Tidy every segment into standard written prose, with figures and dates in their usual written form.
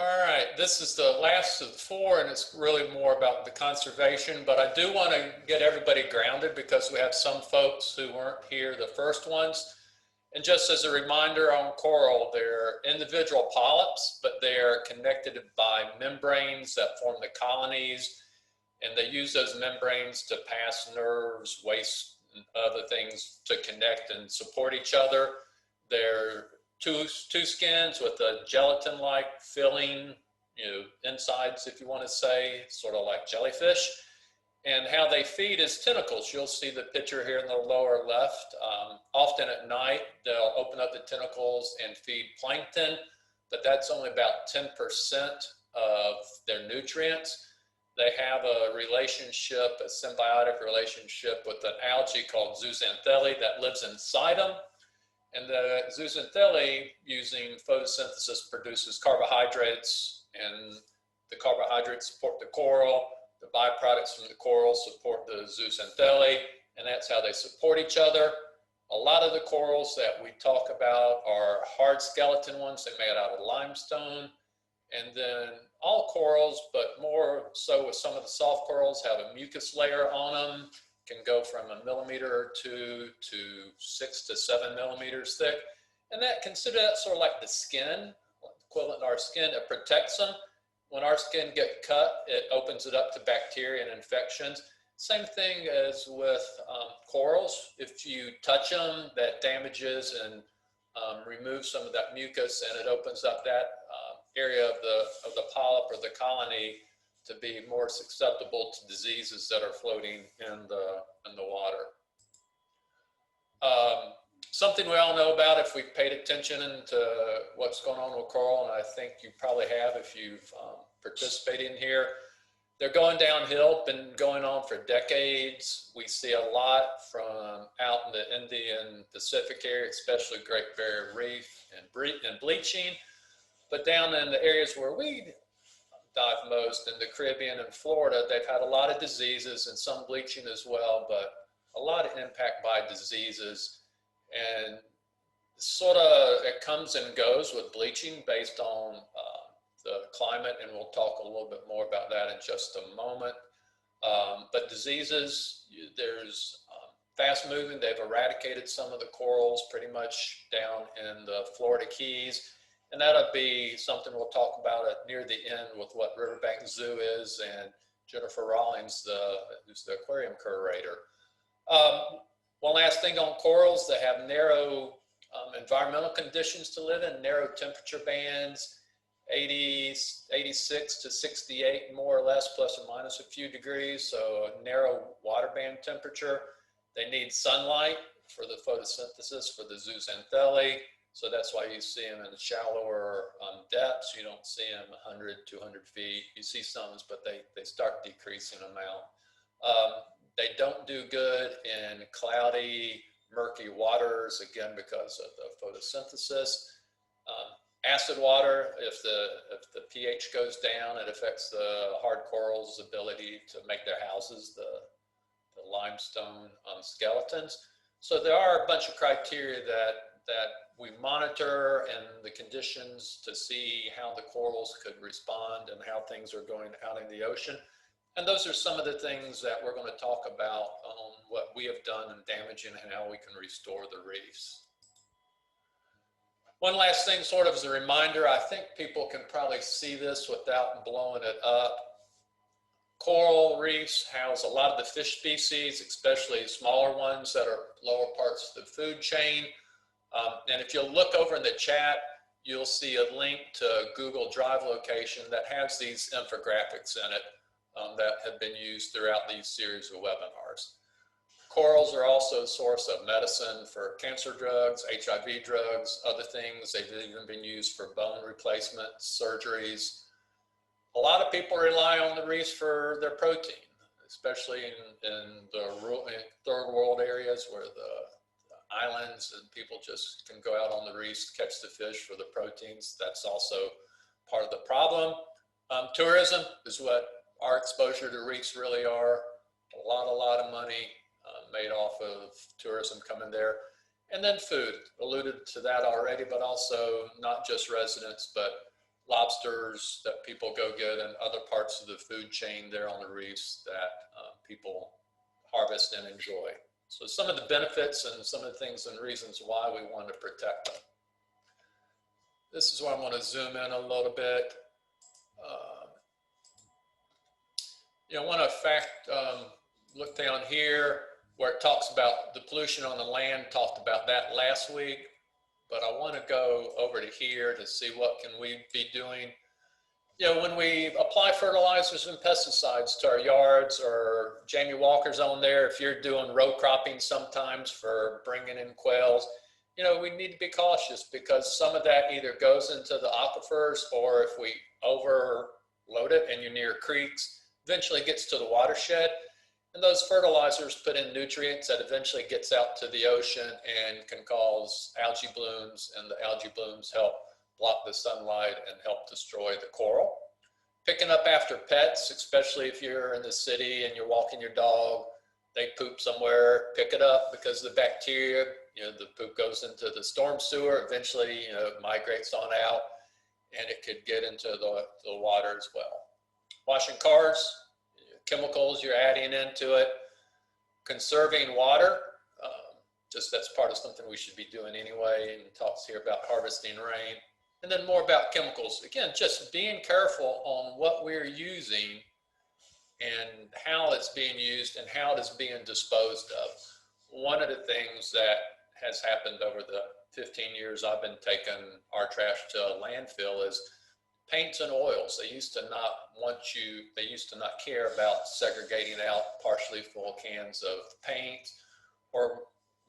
All right, this is the last of the four, and it's really more about the conservation, but I do want to get everybody grounded because we have some folks who weren't here the first ones. And just as a reminder on coral, they're individual polyps, but they are connected by membranes that form the colonies, and they use those membranes to pass nerves, waste, and other things to connect and support each other. They're two skins with a gelatin-like filling, insides, if you want to say, sort of like jellyfish. And how they feed is tentacles. You'll see the picture here in the lower left. Often at night, they'll open up the tentacles and feed plankton, but that's only about 10% of their nutrients. They have a relationship, a symbiotic relationship with an algae called zooxanthellae that lives inside them. And the zooxanthellae, using photosynthesis, produces carbohydrates, and the carbohydrates support the coral. The byproducts from the coral support the zooxanthellae, and that's how they support each other. A lot of the corals that we talk about are hard skeleton ones. They're made out of limestone. And then all corals, but more so with some of the soft corals, have a mucus layer on them. Can go from 1 millimeter or 2 to 6 to 7 millimeters thick. And consider that sort of like the skin, equivalent to our skin. It protects them. When our skin gets cut, it opens it up to bacteria and infections. Same thing as with corals. If you touch them, that damages and removes some of that mucus, and it opens up that area of the polyp or the colony to be more susceptible to diseases that are floating in the water. Something we all know about if we've paid attention to what's going on with coral, and I think you probably have if you've participated in here, they're going downhill, been going on for decades. We see a lot from out in the Indian Pacific area, especially Great Barrier Reef and bleaching, but down in the areas where we dive most, in the Caribbean and Florida, they've had a lot of diseases and some bleaching as well, but a lot of impact by diseases. And sort of it comes and goes with bleaching based on the climate, and we'll talk a little bit more about that in just a moment. But diseases, there's fast moving. They've eradicated some of the corals pretty much down in the Florida Keys. And that'll be something we'll talk about near the end with what Riverbank Zoo is, and Jennifer Rawlings, who's the aquarium curator. One last thing on corals, they have narrow environmental conditions to live in, narrow temperature bands, 86 to 68 more or less, plus or minus a few degrees, so a narrow water band temperature. They need sunlight for the photosynthesis for the zooxanthellae. So that's why you see them in shallower depths. You don't see them 100, 200 feet. You see some, but they start decreasing amount. They don't do good in cloudy, murky waters, again, because of the photosynthesis. Acid water, if the pH goes down, it affects the hard corals' ability to make their houses, the limestone skeletons. So there are a bunch of criteria that we monitor and the conditions to see how the corals could respond and how things are going out in the ocean. And those are some of the things that we're going to talk about on what we have done in damaging and how we can restore the reefs. One last thing, sort of as a reminder, I think people can probably see this without blowing it up. Coral reefs house a lot of the fish species, especially smaller ones that are lower parts of the food chain. And if you'll look over in the chat, you'll see a link to a Google Drive location that has these infographics in it that have been used throughout these series of webinars. Corals are also a source of medicine for cancer drugs, HIV drugs, other things. They've even been used for bone replacement surgeries. A lot of people rely on the reefs for their protein, especially in the third world areas where the islands and people just can go out on the reefs, catch the fish for the proteins. That's also part of the problem. Tourism is what our exposure to reefs really are. A lot of money made off of tourism coming there. And then food, alluded to that already, but also not just residents, but lobsters that people go get and other parts of the food chain there on the reefs that people harvest and enjoy. So some of the benefits and some of the things and reasons why we want to protect them. This is where I'm going to zoom in a little bit. I want to look down here where it talks about the pollution on the land, talked about that last week, but I want to go over to here to see what can we be doing. When we apply fertilizers and pesticides to our yards, or Jamie Walker's on there, if you're doing row cropping sometimes for bringing in quails, we need to be cautious because some of that either goes into the aquifers, or if we overload it and you're near creeks, eventually gets to the watershed. And those fertilizers put in nutrients that eventually gets out to the ocean and can cause algae blooms, and the algae blooms help block the sunlight and help destroy the coral. Picking up after pets, especially if you're in the city and you're walking your dog, they poop somewhere, pick it up, because the bacteria, the poop goes into the storm sewer, eventually, it migrates on out, and it could get into the water as well. Washing cars, chemicals you're adding into it. Conserving water, just that's part of something we should be doing anyway, and it talks here about harvesting rain. And then more about chemicals. Again, just being careful on what we're using and how it's being used and how it is being disposed of. One of the things that has happened over the 15 years I've been taking our trash to a landfill is paints and oils. They used to not care about segregating out partially full cans of paint or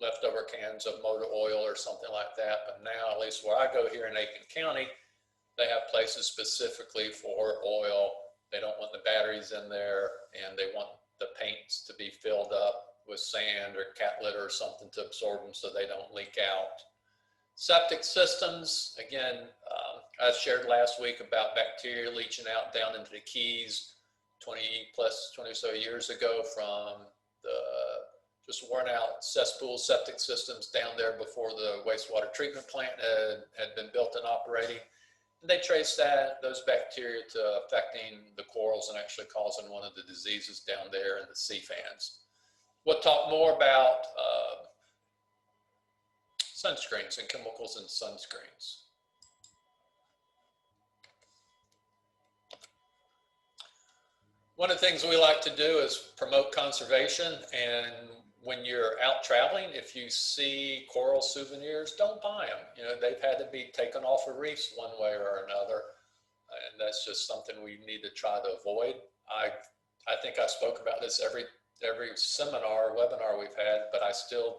leftover cans of motor oil or something like that. But now, at least where I go here in Aiken County, they have places specifically for oil. They don't want the batteries in there, and they want the paints to be filled up with sand or cat litter or something to absorb them so they don't leak out. Septic systems, again, I shared last week about bacteria leaching out down into the Keys 20 or so years ago from the just worn out cesspool septic systems down there before the wastewater treatment plant had been built and operating. And they traced those bacteria to affecting the corals and actually causing one of the diseases down there in the sea fans. We'll talk more about sunscreens and chemicals in sunscreens. One of the things we like to do is promote conservation, and when you're out traveling, if you see coral souvenirs, don't buy them. They've had to be taken off of reefs one way or another, and that's just something we need to try to avoid. I think I spoke about this every seminar, webinar we've had, but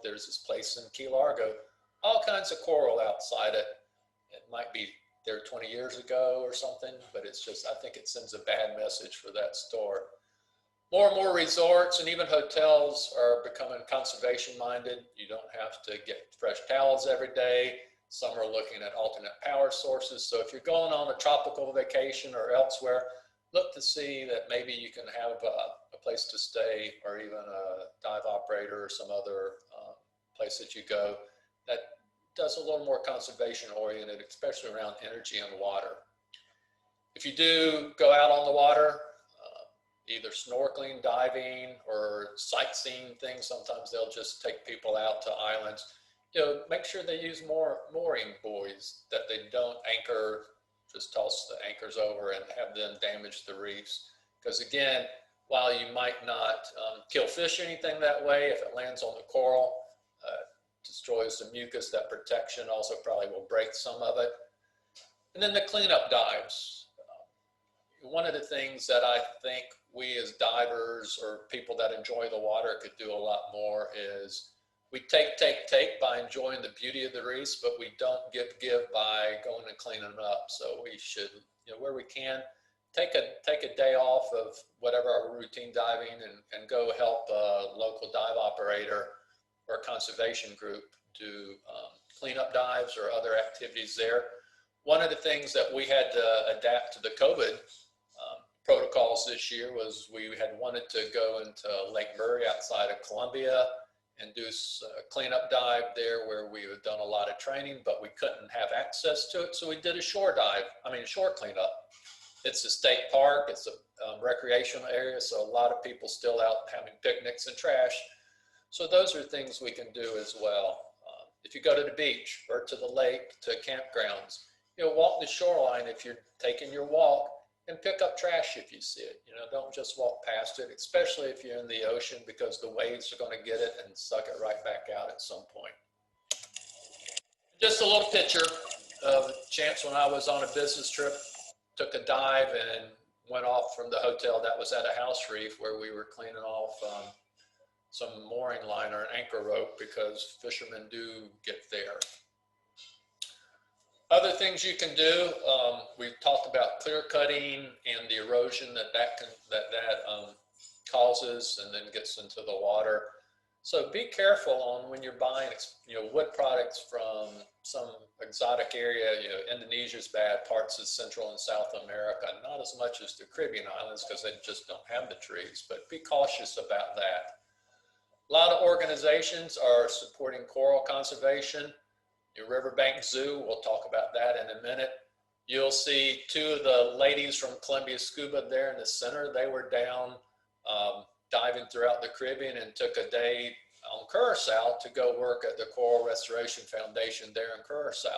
there's this place in Key Largo, all kinds of coral outside it. It might be there 20 years ago or something, but I think it sends a bad message for that store. More and more resorts and even hotels are becoming conservation minded. You don't have to get fresh towels every day. Some are looking at alternate power sources. So if you're going on a tropical vacation or elsewhere, look to see that maybe you can have a place to stay, or even a dive operator or some other place that you go that does a little more conservation oriented, especially around energy and water. If you do go out on the water, either snorkeling, diving, or sightseeing things, sometimes they'll just take people out to islands. Make sure they use more mooring buoys, that they don't just toss the anchors over and have them damage the reefs. Because again, while you might not kill fish or anything that way, if it lands on the coral, destroys the mucus, that protection also probably will break some of it. And then the cleanup dives. One of the things that I think we as divers or people that enjoy the water could do a lot more is we take by enjoying the beauty of the reefs, but we don't give by going and cleaning them up. So we should, where we can, take a day off of whatever our routine diving and go help a local dive operator or conservation group do cleanup dives or other activities there. One of the things that we had to adapt to the COVID protocols this year was we had wanted to go into Lake Murray outside of Columbia and do a cleanup dive there where we had done a lot of training, but we couldn't have access to it. So we did a shore dive, shore cleanup. It's a state park, it's a recreational area, so a lot of people still out having picnics and trash. So those are things we can do as well. If you go to the beach or to the lake, to campgrounds, walk the shoreline if you're taking your walk, and pick up trash if you see it. Don't just walk past it, especially if you're in the ocean, because the waves are going to get it and suck it right back out at some point. Just a little picture of a chance when I was on a business trip, took a dive and went off from the hotel that was at a house reef where we were cleaning off some mooring line or an anchor rope because fishermen do get there. Other things you can do, we've talked about clear cutting and the erosion that causes and then gets into the water. So be careful on when you're buying wood products from some exotic area. Indonesia's bad, parts of Central and South America, not as much as the Caribbean islands because they just don't have the trees, but be cautious about that. A lot of organizations are supporting coral conservation. Your Riverbank Zoo, we'll talk about that in a minute. You'll see two of the ladies from Columbia Scuba there in the center. They were down diving throughout the Caribbean and took a day on Curacao to go work at the Coral Restoration Foundation there in Curacao.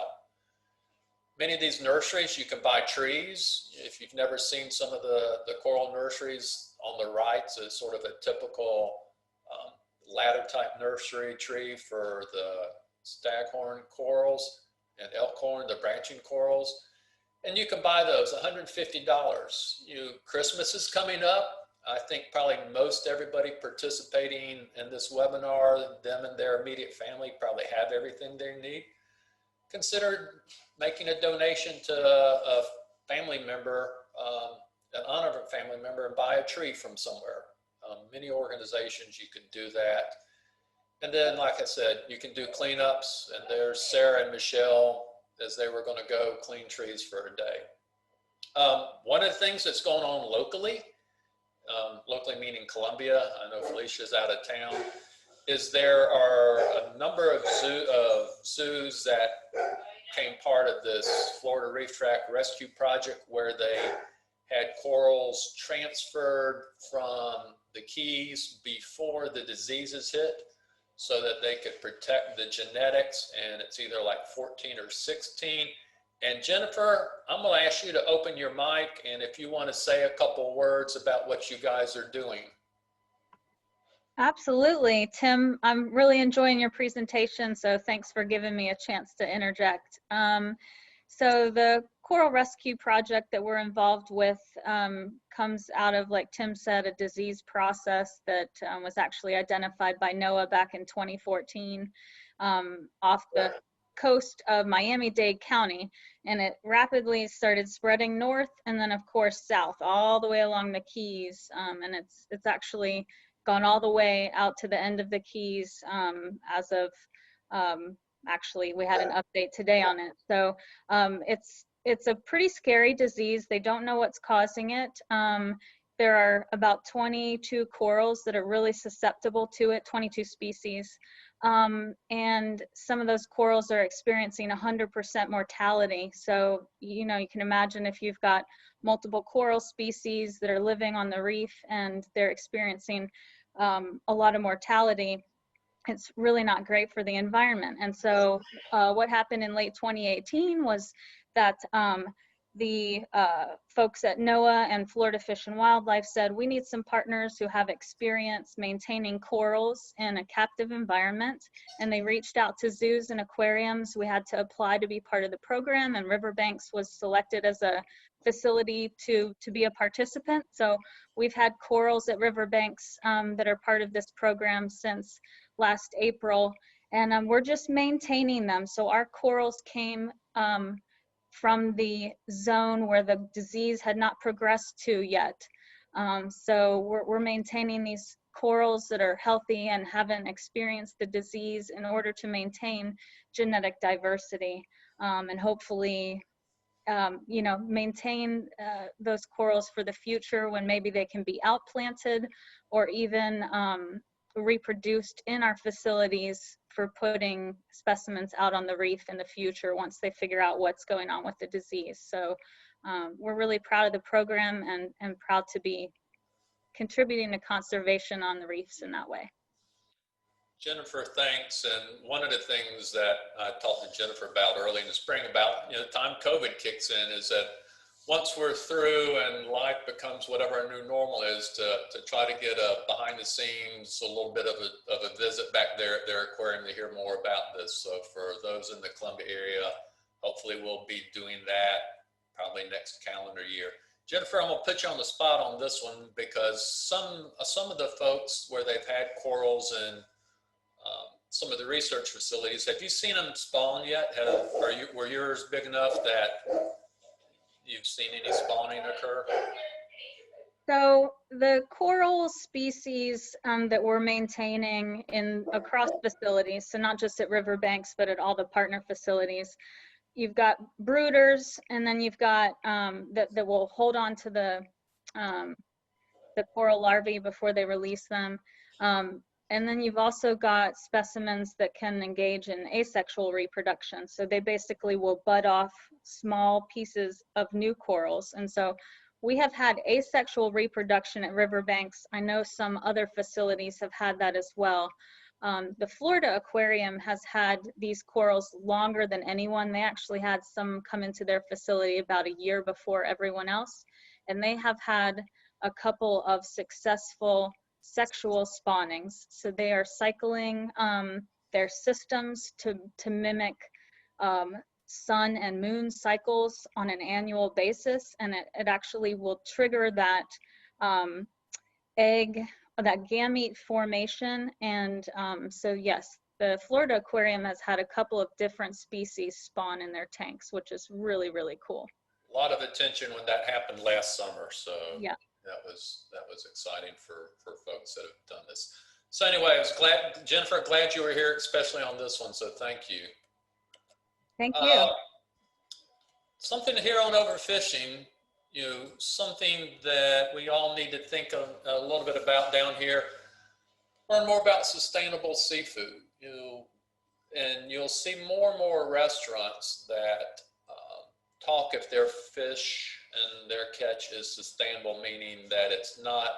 Many of these nurseries, you can buy trees. If you've never seen some of the coral nurseries on the right, so it's sort of a typical ladder type nursery tree for the staghorn corals and elkhorn, the branching corals. And you can buy those, $150. Christmas is coming up. I think probably most everybody participating in this webinar, them and their immediate family probably have everything they need. Consider making a donation to a family member, an honorable family member, and buy a tree from somewhere. Many organizations you can do that. And then, like I said, you can do cleanups, and there's Sarah and Michelle as they were going to go clean trees for a day. One of the things that's going on locally, locally meaning Columbia, I know Felicia's out of town, is there are a number of zoos that became part of this Florida Reef Track Rescue Project where they had corals transferred from the Keys before the diseases hit so that they could protect the genetics, and it's either like 14 or 16. And Jennifer, I'm going to ask you to open your mic, and if you want to say a couple words about what you guys are doing. Absolutely, Tim. I'm really enjoying your presentation, so thanks for giving me a chance to interject. So the Coral Rescue Project that we're involved with comes out of, like Tim said, a disease process that was actually identified by NOAA back in 2014 off the coast of Miami-Dade County, and it rapidly started spreading north and then of course south all the way along the Keys, and it's actually gone all the way out to the end of the Keys as of actually we had an update today on it. So it's a pretty scary disease. They don't know what's causing it. There are about 22 corals that are really susceptible to it, 22 species. And some of those corals are experiencing 100% mortality. So, you can imagine if you've got multiple coral species that are living on the reef and they're experiencing a lot of mortality, it's really not great for the environment. And so what happened in late 2018 was that the folks at NOAA and Florida Fish and Wildlife said, we need some partners who have experience maintaining corals in a captive environment. And they reached out to zoos and aquariums. We had to apply to be part of the program, and Riverbanks was selected as a facility to be a participant. So we've had corals at Riverbanks that are part of this program since last April, and we're just maintaining them. So our corals came from the zone where the disease had not progressed to yet. So we're maintaining these corals that are healthy and haven't experienced the disease in order to maintain genetic diversity, and hopefully maintain those corals for the future when maybe they can be outplanted or even reproduced in our facilities for putting specimens out on the reef in the future once they figure out what's going on with the disease. So we're really proud of the program and proud to be contributing to conservation on the reefs in that way. Jennifer, thanks. And one of the things that I talked to Jennifer about early in the spring about, the time COVID kicks in is that once we're through and life becomes whatever our new normal is, to try to get a behind the scenes, a little bit of a visit back there at their aquarium to hear more about this. So for those in the Columbia area, hopefully we'll be doing that probably next calendar year. Jennifer, I'm gonna put you on the spot on this one because some of the folks where they've had corals in some of the research facilities, have you seen them spawn yet? Were yours big enough that you've seen any spawning occur? So the coral species that we're maintaining across facilities, so not just at riverbanks, but at all the partner facilities, you've got brooders, and then you've got that will hold on to the coral larvae before they release them. And then you've also got specimens that can engage in asexual reproduction. So they basically will bud off small pieces of new corals. And so we have had asexual reproduction at riverbanks. I know some other facilities have had that as well. The Florida Aquarium has had these corals longer than anyone. They actually had some come into their facility about a year before everyone else. And they have had a couple of successful sexual spawnings. So they are cycling their systems to mimic sun and moon cycles on an annual basis. And it actually will trigger that that gamete formation. And so yes, the Florida Aquarium has had a couple of different species spawn in their tanks, which is really, really cool. A lot of attention when that happened last summer. So yeah. That was exciting for folks that have done this. So anyway, I was glad, Jennifer, glad you were here, especially on this one. So thank you. Thank you. Something here on overfishing, something that we all need to think of a little bit about down here. Learn more about sustainable seafood. And you'll see more and more restaurants that talk if their fish and their catch is sustainable, meaning that it's not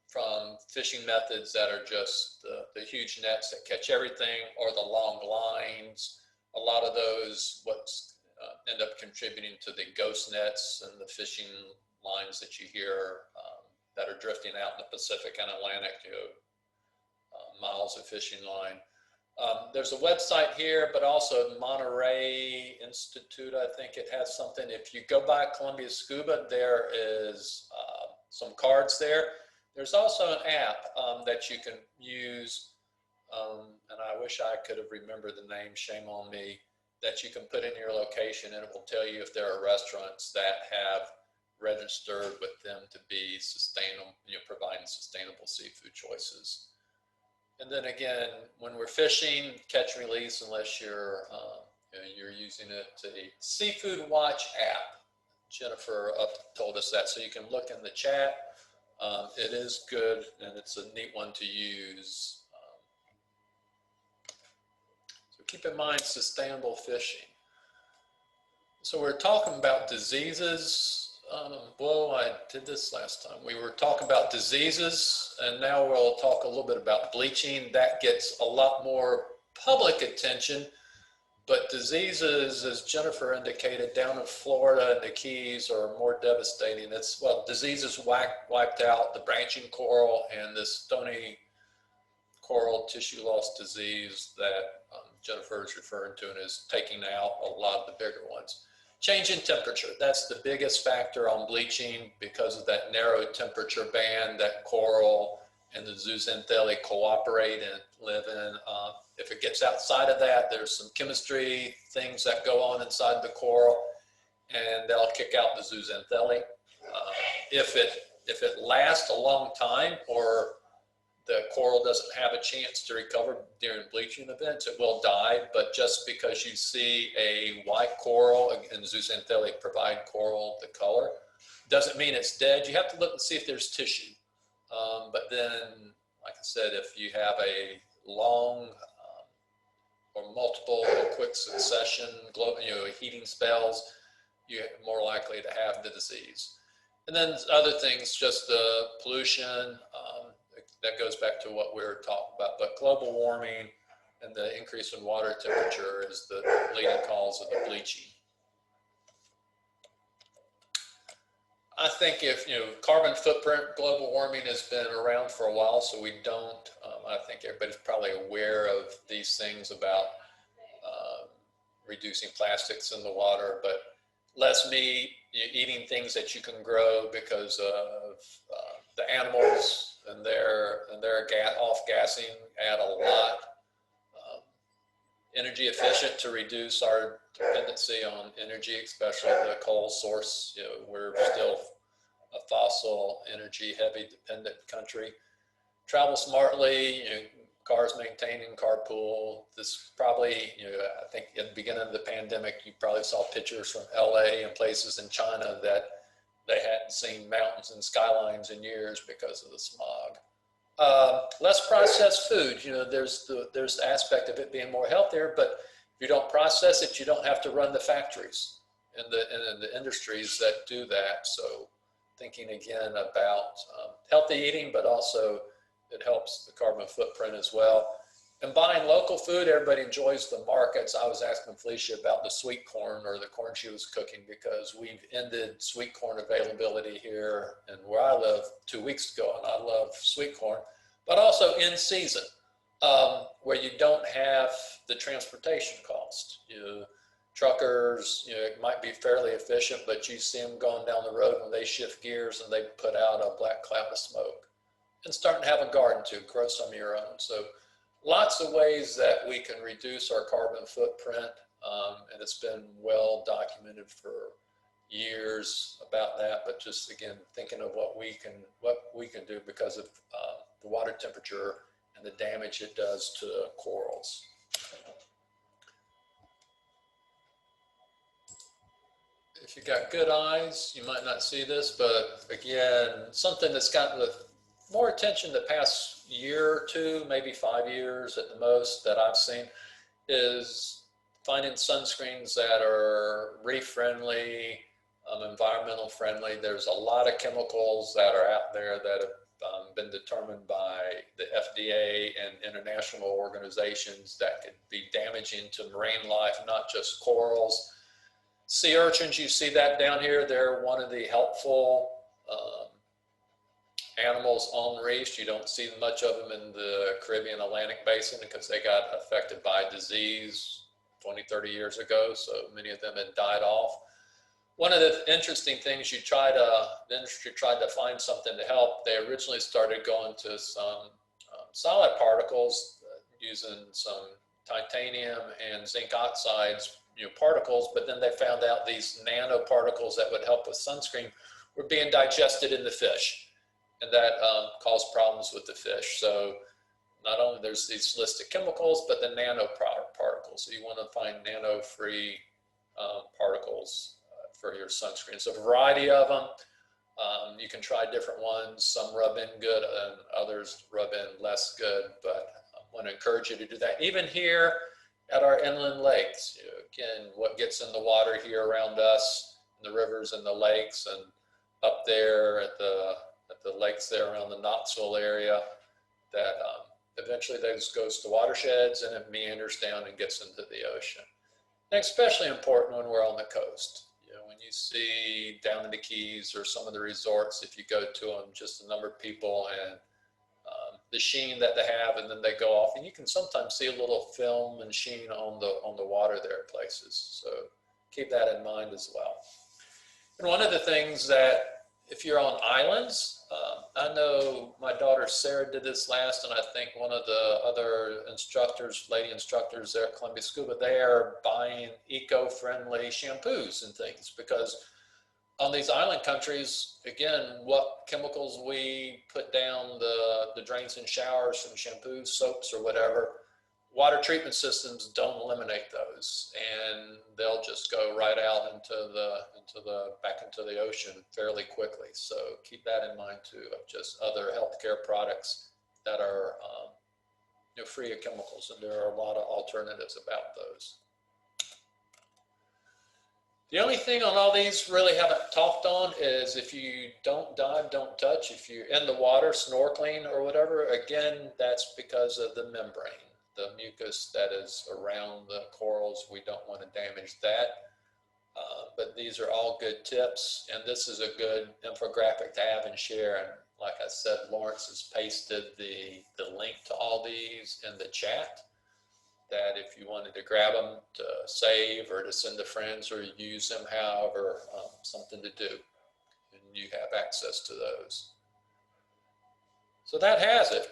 from fishing methods that are just the huge nets that catch everything or the long lines. A lot of those end up contributing to the ghost nets and the fishing lines that you hear that are drifting out in the Pacific and Atlantic, miles of fishing line. There's a website here, but also Monterey Institute, I think it has something. If you go by Columbia Scuba, there is some cards there. There's also an app that you can use, and I wish I could have remembered the name, shame on me, that you can put in your location, and it will tell you if there are restaurants that have registered with them to be sustainable, providing sustainable seafood choices. And then again, when we're fishing, catch and release, unless you're using it, a Seafood Watch app. Jennifer told us that, so you can look in the chat. It is good, and it's a neat one to use. So keep in mind sustainable fishing. So we're talking about diseases. I did this last time. We were talking about diseases, and now we'll talk a little bit about bleaching. That gets a lot more public attention, but diseases, as Jennifer indicated, down in Florida and the Keys are more devastating. Diseases wiped out the branching coral and the stony coral tissue loss disease that Jennifer is referring to and is taking out a lot of the bigger ones. Change in temperature, that's the biggest factor on bleaching because of that narrow temperature band that coral and the zooxanthellae cooperate and live in. If it gets outside of that, there's some chemistry things that go on inside the coral, and they'll kick out the zooxanthellae. If it lasts a long time, or the coral doesn't have a chance to recover during bleaching events, it will die. But just because you see a white coral, and zooxanthellae provide coral the color, doesn't mean it's dead. You have to look and see if there's tissue. But then Like I said, if you have a long or multiple or quick succession heating spells, you're more likely to have the disease. And then other things, just the pollution, that goes back to what we were talking about, but global warming and the increase in water temperature is the leading cause of the bleaching. I think if, carbon footprint, global warming has been around for a while, so we don't, I think everybody's probably aware of these things about reducing plastics in the water, but less meat, eating things that you can grow because of the animals and their off-gassing add a lot. Energy efficient to reduce our dependency on energy, especially the coal source. We're still a fossil energy heavy dependent country. Travel smartly, cars maintaining carpool. This probably, I think at the beginning of the pandemic, you probably saw pictures from LA and places in China that they hadn't seen mountains and skylines in years because of the smog. Less processed food, there's the aspect of it being more healthier, but if you don't process it, you don't have to run the factories and the industries that do that. So thinking again about healthy eating, but also it helps the carbon footprint as well. And buying local food, everybody enjoys the markets. I was asking Felicia about the sweet corn or the corn she was cooking because we've ended sweet corn availability here and where I live 2 weeks ago, and I love sweet corn, but also in season where you don't have the transportation cost. Truckers, it might be fairly efficient, but you see them going down the road when they shift gears and they put out a black cloud of smoke. And starting to have a garden too, grow some of your own. So lots of ways that we can reduce our carbon footprint, and it's been well documented for years about that. But just again, thinking of what we can do because of the water temperature and the damage it does to corals. If you got good eyes, you might not see this, but again, something that's gotten more attention the past year or two, maybe 5 years at the most that I've seen, is finding sunscreens that are reef friendly, environmental friendly. There's a lot of chemicals that are out there that have been determined by the FDA and international organizations that could be damaging to marine life, not just corals. Sea urchins, you see that down here. They're one of the helpful animals on reefs. You don't see much of them in the Caribbean Atlantic basin because they got affected by disease 20, 30 years ago. So many of them had died off. One of the interesting things the industry tried to find something to help. They originally started going to some solid particles using some titanium and zinc oxides, particles, but then they found out these nanoparticles that would help with sunscreen were being digested in the fish. And that caused problems with the fish. So not only there's these list of chemicals, but the nanoparticles. So you want to find nano-free particles for your sunscreen. So a variety of them. You can try different ones. Some rub in good and others rub in less good, but I want to encourage you to do that. Even here at our inland lakes, again, what gets in the water here around us, in the rivers and the lakes, and up there at the lakes there around the Knoxville area, that eventually those goes to watersheds and it meanders down and gets into the ocean. And especially important when we're on the coast. When you see down in the Keys or some of the resorts, if you go to them, just the number of people and the sheen that they have, and then they go off, and you can sometimes see a little film and sheen on the water there at places. So keep that in mind as well. And one of the things that, if you're on islands, I know my daughter Sarah did this last, and I think one of the other lady instructors there at Columbia Scuba, they are buying eco-friendly shampoos and things, because on these island countries, again, what chemicals we put down the drains and showers from shampoos, soaps, or whatever, water treatment systems don't eliminate those, and they'll just go right out back into the ocean fairly quickly. So keep that in mind too, of just other healthcare products that are free of chemicals, and there are a lot of alternatives about those. The only thing on all these really haven't talked on is if you don't dive, don't touch. If you're in the water snorkeling or whatever, again, that's because of the membrane, the mucus that is around the corals. We don't want to damage that. But these are all good tips, and this is a good infographic to have and share. And like I said, Lawrence has pasted the link to all these in the chat, that if you wanted to grab them to save or to send to friends or use them, however, something to do, and you have access to those. So that has it.